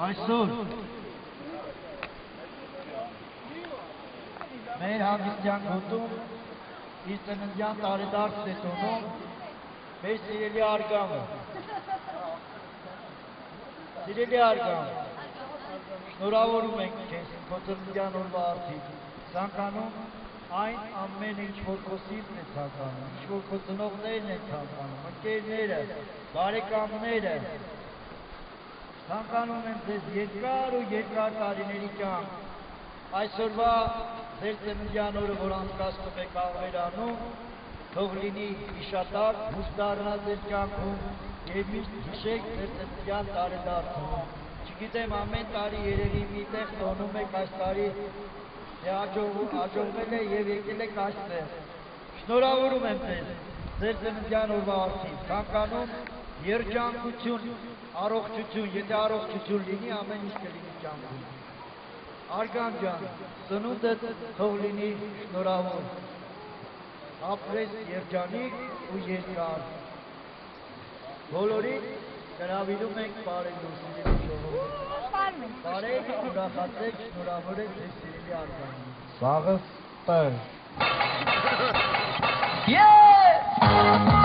Այսօր մեր հագստյան գոտում իր ծննդյան տարեդարձն է տոնում մեր սիրելի արգամը։ Սիրելի արգամ, շնորհավորում ենք քեզ քո ծննդյան օրվա արդիվ, ցանկանում այն ամենը, ինչ որ քո սիրտն է ցանկանում, ինչ որ քո ծնողներն են ցանկանում, ընկերները, բարեկամները, ցանկանում եմ ձեզ երկար ու երկար տարիների կյանք։ Այսօրվա ձեր ծննդյան օրը, որ անցկացնում եք աղվերանում, թող լինի հիշատակ, հույս դառնա ձեր կյանքում եւ միշտ հիշեք ձեր ծննդյան տարեդարձը։ Չգիտեմ, ամեն տարի երևի միտեղ տոնում եք, այս տարի հաջողվել է եւ եկել եք այստեղ։ Շնորհավորում եմ ձեզ ձեր ծննդյան օրվա արդիվ, ցանկանում երջանկություն, առողջություն, եթե առողջություն լինի, ամեն ինչ կլինի կյանքում։ Արգամ ջան, ծնունդդ թող լինի շնորհավոր, ապրես երջանիկ ու երկար։ Բոլորին հրավիրում ենք բարելու սիրելի ժողովուրդ։ Բարեք, ուրախացեք, շնորհավորեք ձեր սիրելի արգամին։ Սաղը ստեր։ Yeah!